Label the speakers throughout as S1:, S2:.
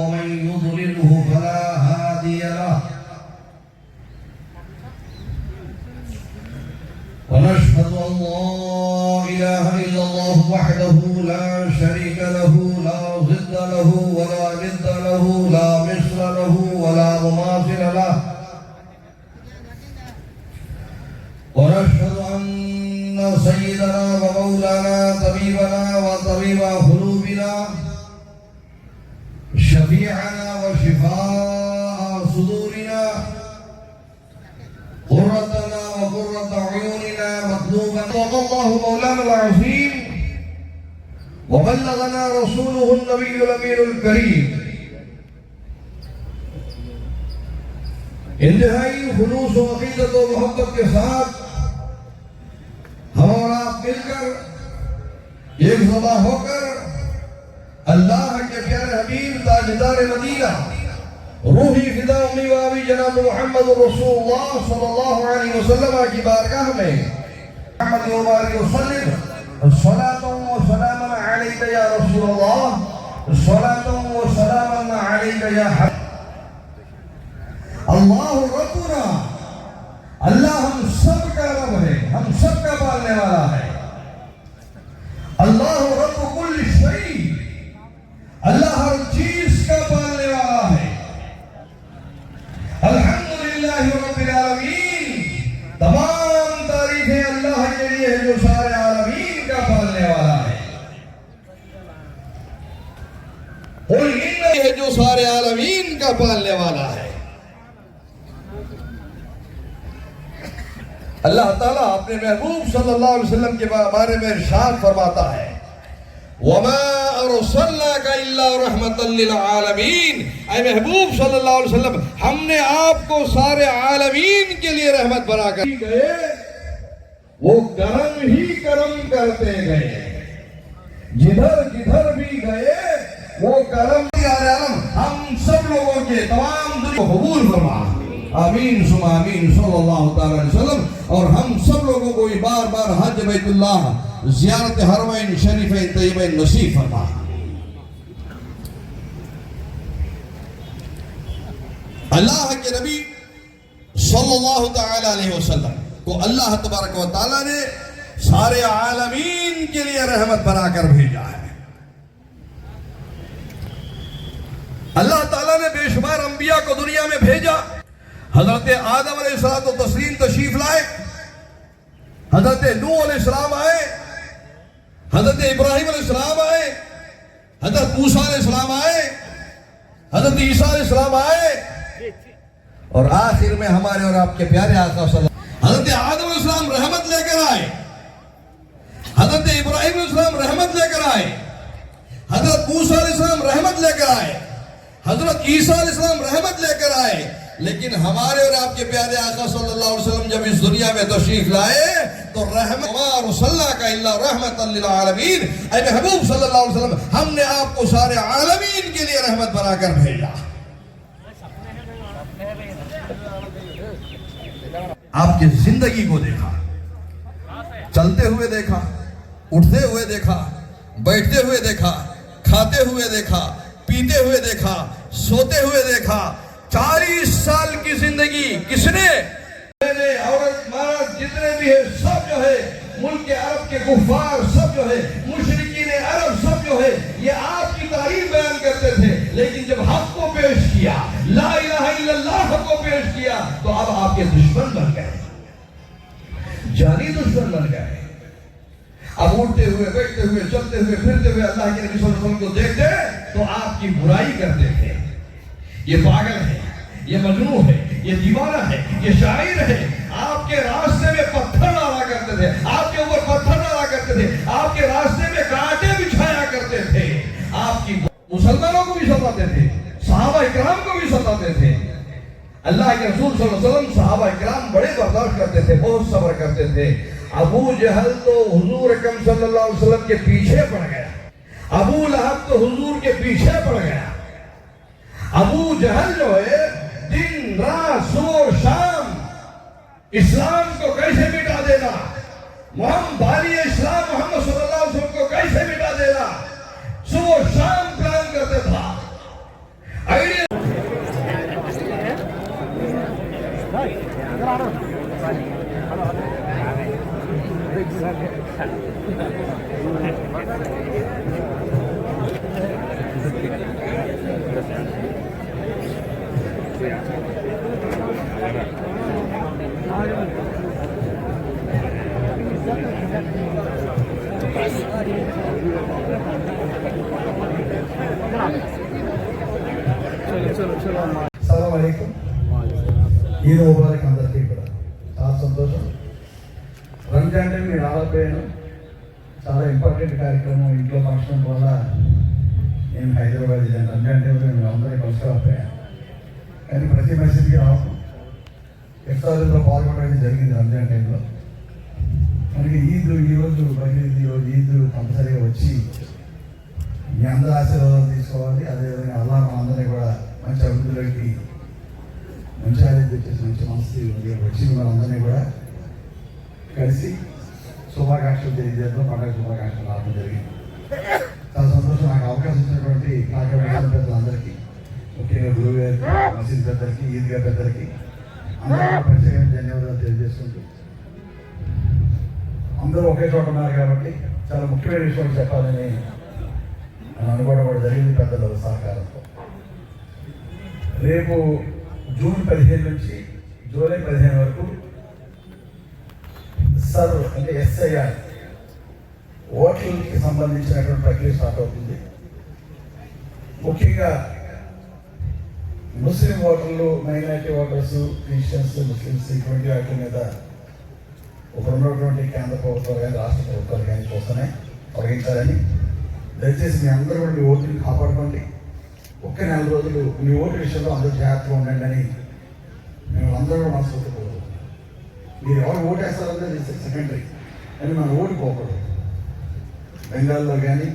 S1: ومن يضلله فلا هادي له ونشهد أن لا إله إلا الله وحده لا شريك له لا ضد له ولا ند له لا مثل له ولا مماثل له ونشهد أن سيدنا ومولانا طبيبنا وطبيب قلوبنا شفيعنا وشفاء صدورنا قرتنا وقرة عيوننا مطلوبا صدق الله مولانا العظيم وبلغنا رسوله النبي الأمين الكريم انتہائی خلوص و عقیدت و محبت کے ساتھ ہم اور آپ مل کر ایک جمع ہو کر اللہ کے پیارے حبیب تاجدار مدینہ روحی فدا امی و ابی جناب محمد رسول اللہ صلی اللہ علیہ وسلم کی بارگاہ میں محمد و بارک وسلم صلاة و سلاما علیک یا رسول اللہ صلاة و سلاما علیک یا حبیب اللہ ربنا اللہ ہم سب کا رب ہے ہم سب کا پالنے والا ہے اللہ رب کل شیء اللہ ہر چیز کا پالنے والا ہے الحمدللہ رب العالمین تمام تعریفیں اللہ کے لیے ہے جو سارے عالمین کا پالنے والا ہے قل ان ہے جو سارے عالمین کا پالنے والا ہے اللہ تعالیٰ اپنے محبوب صلی اللہ علیہ وسلم کے بارے میں ارشاد فرماتا ہے وَمَا أَرْسَلْنَاكَ إِلَّا رَحْمَةً لِلْعَالَمِينَ اے محبوب صلی اللہ علیہ وسلم ہم نے آپ کو سارے عالمین کے لیے رحمت بنا کر گئے وہ کرم ہی کرم کرتے گئے جدھر جدھر بھی گئے وہ کرم ہی عالم ہم سب لوگوں کے تمام دنیا کو قبول فرما آمین ثم آمین صلی اللہ تعالی علیہ وسلم اور ہم سب لوگوں کو بار بار حج بیت اللہ زیارت حرمین شریفین طیبین نصیب فرما اللہ کے نبی صلی اللہ تعالی علیہ وسلم کو اللہ تبارک و تعالی نے سارے عالمین کے لیے رحمت بنا کر بھیجا ہے اللہ تعالیٰ نے بے شمار انبیاء کو دنیا میں بھیجا حضرت آدم علیہ السلام و تسلیم تشریف لائے حضرت نوح علیہ السلام آئے حضرت ابراہیم علیہ السلام آئے حضرت موسیٰ علیہ السلام آئے حضرت عیسیٰ علیہ السلام آئے اور آخر میں ہمارے اور آپ کے پیارے آقا صلی اللہ علیہ وسلم حضرت آدم علیہ السلام رحمت لے کر آئے حضرت ابراہیم علیہ السلام رحمت لے کر آئے حضرت موسیٰ علیہ السلام رحمت لے کر آئے حضرت عیسیٰ علیہ السلام رحمت لے کر آئے لیکن ہمارے اور آپ کے پیارے آقا صلی اللہ علیہ وسلم جب اس دنیا میں تشریف لائے تو رحمت رسولک الا رحمت للعالمین اے محبوب صلی اللہ علیہ وسلم ہم نے آپ کو سارے عالمین کے لیے رحمت بنا کر بھیجا آپ کی زندگی کو دیکھا چلتے ہوئے دیکھا اٹھتے ہوئے دیکھا بیٹھتے ہوئے دیکھا کھاتے ہوئے دیکھا پیتے ہوئے دیکھا سوتے ہوئے دیکھا 40 سال کی زندگی کس نے عورت مرد جتنے بھی ہیں سب جو ہے ملک عرب کے کفار سب جو ہے مشرکین عرب سب جو ہے یہ آپ کی تعریف بیان کرتے تھے لیکن جب حق کو پیش کیا لا الہ الا اللہ کو پیش کیا تو اب آپ کے دشمن بن گئے جانی دشمن بن گئے اب اٹھتے ہوئے بیٹھتے ہوئے چلتے ہوئے پھرتے ہوئے اللہ کے نبی صلی اللہ علیہ وسلم کو دیکھتے تو آپ کی برائی کرتے تھے یہ پاگل ہے یہ مجنون ہے یہ دیوانہ ہے یہ شاعر ہے آپ کے راستے میں پتھر ڈالا کرتے تھے آپ کے اوپر پتھر ڈالا کرتے تھے آپ کے راستے میں کانٹے بچھایا کرتے تھے آپ کی مسلمانوں کو بھی ستاتے تھے صحابہ اکرام کو بھی ستاتے تھے اللہ کے رسول صلی اللہ علیہ وسلم صحابہ اکرام بڑے برداشت کرتے تھے بہت صبر کرتے تھے ابو جہل تو حضور اکرم صلی اللہ علیہ وسلم کے پیچھے پڑ گیا ابو لہب تو حضور کے پیچھے پڑ گیا ابو جہل جو ہے دن رات صبح شام اسلام کو کیسے مٹا دینا محمد بانی اسلام محمد صلی اللہ علیہ وسلم کو کیسے مٹا دینا صبح شام پلان کرتے تھا
S2: अस्सलाम वालेकुम। ఈద్ ముబారక్ అందరికీ కూడా చాలా సంతోషం. రంజాన్ టైం నేను రాలేకపోయాను. చాలా ఇంపార్టెంట్ కార్యక్రమం ఇంట్లో ఫంక్షన్ వల్ల నేను హైదరాబాద్ వెళ్ళాను. రంజాన్ టైంలో మేము అందరినీ కలుసుకోలేకపోయాను. కానీ ప్రతి మసీద్కి రావడం ఇఫ్తార్లో పాల్గొనడం జరిగింది. రంజాన్ టైంలో మనకి ఈరోజు బక్రీద్, ఈరోజు ఈద్ కంపల్సరీగా వచ్చి మీ అందరి ఆశీర్వాదాలు తీసుకోవాలి. అదేవిధంగా అల్లాహ్ మనందరినీ కూడా మంచి అభివృద్ధిలోకి మంచి ఆరోగ్యం తెచ్చేసి మంచి మనసు వచ్చి మనందరినీ కూడా కలిసి శుభాకాంక్షలు తెలియజేయడం, పండుగ శుభాకాంక్షలు రావడం జరిగింది. చాలా సంతోషం. నాకు అవకాశం ఇచ్చినటువంటి కాకినాడ పెద్దలందరికీ, ముఖ్యంగా గురువు గారికి, మసీద్ పెద్దలకి, ఈద్గా పెద్దలకి అందరూ ప్రత్యేకంగా ధన్యవాదాలు తెలియజేసుకుంటూ, అందరూ ఒకే చోట ఉన్నారు కాబట్టి చాలా ముఖ్యమైన విషయాలు చెప్పాలని అనుకోవడం కూడా జరిగింది పెద్దల సహకారంతో. రేపు జూన్ 15 నుంచి జూలై 15 వరకు సర్వ్ అంటే SIR ఓట్లకి సంబంధించినటువంటి ప్రక్రియ స్టార్ట్ అవుతుంది. ముఖ్యంగా ముస్లిం ఓటర్లు, మైనారిటీ ఓటర్స్, క్రిస్టియన్స్, ముస్లిమ్స్ ఇటువంటి వాటి మీద ఇప్పుడు ఉన్నటువంటి కేంద్ర ప్రభుత్వాలు కానీ రాష్ట్ర ప్రభుత్వాలు కానీ చూస్తున్నాయి తొలగించాలని. దయచేసి మీ అందరూ కూడా మీ ఓటుని కాపాడుకోండి. ఒక్క 4 రోజులు మీ ఓటు విషయంలో అందరూ జాగ్రత్తగా ఉండండి అని మేము అందరూ కూడా మనస్ఫూర్తి కోరుతున్నాం. మీరు ఎవరు ఓటు వేస్తారనేది సెకండరీ, కానీ మనం ఓడిపోకూడదు. బెంగాల్లో కానీ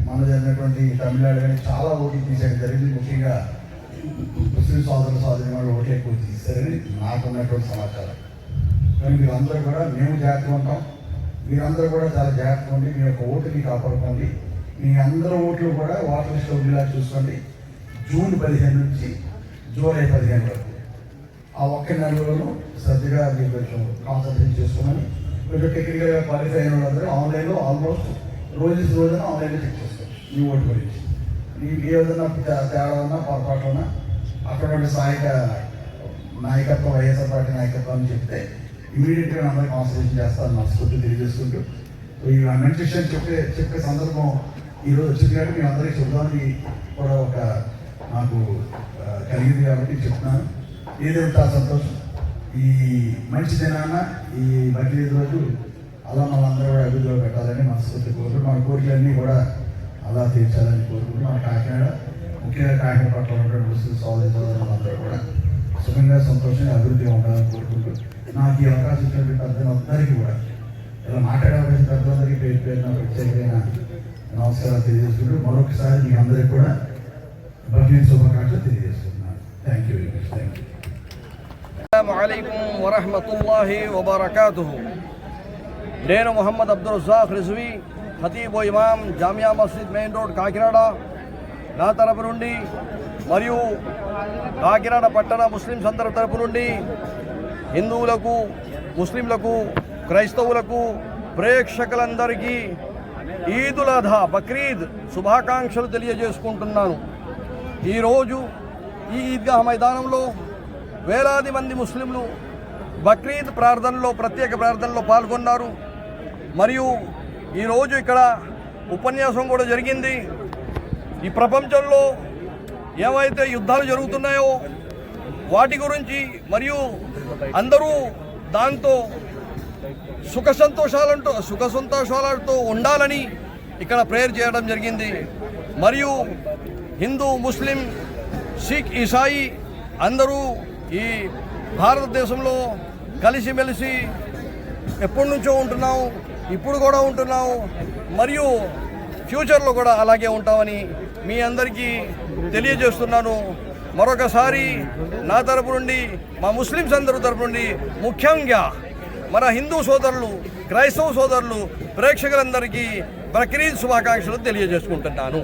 S2: మన జరిగినటువంటి తమిళనాడు కానీ చాలా ఓట్లు తీసేయడం జరిగింది. ముఖ్యంగా ముస్లిం సోదరులు వాళ్ళు ఓట్లు ఎక్కువ తీశారని నాకున్నటువంటి సమాచారం. కానీ మీరందరూ కూడా మేము జాగ్రత్తగా ఉంటాం. మీరందరూ కూడా చాలా జాగ్రత్తగా ఉండి మీ యొక్క ఓటుని కాపాడుకోండి. మీ అందరూ ఓట్లు కూడా ఓటర్ లిస్ట్లో ఉండేలా చూసుకోండి. జూన్ 15 నుంచి జూలై 15 వరకు ఆ ఒక్క నెలలోనూ శ్రద్ధగా మీరు కొంచెం కాన్సన్ట్రేట్ చేసుకోమని, కొంచెం టెక్నికల్గా క్వాలిఫై అయిన వాళ్ళందరూ ఆన్లైన్లో ఆల్మోస్ట్ రోజున ఆన్లైన్లో చెక్ చేసుకోవచ్చు మీ ఓటు గురించి. మీకు ఏదైనా తేడా ఉన్నా, పొరపాటు ఉన్నా అక్కడ సహాయక నాయకత్వం, వైఎస్ఆర్ పార్టీ నాయకత్వం అని చెప్తే ఇమీడియట్గా అందరూ కాన్సన్ట్రేషన్ చేస్తారని మనస్ఫూర్తి తెలియజేసుకుంటూ, ఈ మంచి విషయం చెప్పే సందర్భం ఈరోజు వచ్చింది కాబట్టి మీ అందరికీ చూద్దామని కూడా ఒక నాకు కలిగింది కాబట్టి చెప్తున్నాను. ఏదేమిటా సంతోషం. ఈ మంచి దినాన ఈ బక్రీద్ రోజు అలా మనందరూ కూడా అభివృద్ధిలో పెట్టాలని మనస్ఫూర్తి కోరుకుంటూ, మన కోరికలన్నీ కూడా అలా తీర్చాలని కోరుకుంటూ, మన కాకినాడ ముఖ్యంగా కాకినాడ పట్ల ఉన్నటువంటి ముస్లిం సోదరులందరూ కూడా సుఖంగా సంతోషంగా అభివృద్ధిగా ఉండాలని కోరుకుంటూ, నాకు ఈ అవకాశం ఇచ్చినటువంటి పెద్దలందరికీ కూడా ఇలా మాట్లాడే పెద్దలందరికీ పేరు పేరున ప్రత్యేకమైన నమస్కారాలు తెలియజేసుకుంటూ మరొకసారి మీ అందరికీ కూడా బక్రీద్ శుభాకాంక్షలు తెలియజేస్తున్నాను. Thank you very much. Thank you.
S3: అస్సలాము అలైకుం వరహ్మతుల్లాహి వబరకాతుహు. నేను మొహమ్మద్ అబ్దుల్ రజాక్ రిజ్వీ, ఖతీబ్ ఇమాం, జామియా మస్జిద్, మెయిన్ రోడ్, కాకినాడ. నా తరపు నుండి మరియు కాకినాడ పట్టణ ముస్లింస్ అందరి తరపు నుండి హిందువులకు, ముస్లింలకు, క్రైస్తవులకు, ప్రేక్షకులందరికీ ఈదుల్ అధా, బక్రీద్ శుభాకాంక్షలు తెలియజేసుకుంటున్నాను. ఈరోజు ఈ ఈద్గాహ్ మైదానంలో వేలాది మంది ముస్లింలు బక్రీద్ ప్రార్థనలో, ప్రత్యేక ప్రార్థనలో పాల్గొన్నారు. మరియు ఈరోజు ఇక్కడ ఉపన్యాసం కూడా జరిగింది. ఈ ప్రపంచంలో ఏవైతే యుద్ధాలు జరుగుతున్నాయో వాటి గురించి మరియు అందరూ దాంతో సుఖ సంతోషాలతో ఉండాలని ఇక్కడ ప్రేయర్ చేయడం జరిగింది. మరియు హిందూ, ముస్లిం, సిక్, ఈసాయి అందరూ ఈ భారతదేశంలో కలిసిమెలిసి ఎప్పటి నుంచో ఉంటున్నాం, ఇప్పుడు కూడా ఉంటున్నాం, మరియు ఫ్యూచర్లో కూడా అలాగే ఉంటామని మీ అందరికీ తెలియజేస్తున్నాను. మరొకసారి నా తరపు నుండి, మా ముస్లిమ్స్ అందరి తరపు నుండి, ముఖ్యంగా మన హిందూ సోదరులు, క్రైస్తవ సోదరులు, ప్రేక్షకులందరికీ బక్రీద్ శుభాకాంక్షలు తెలియజేసుకుంటున్నాను.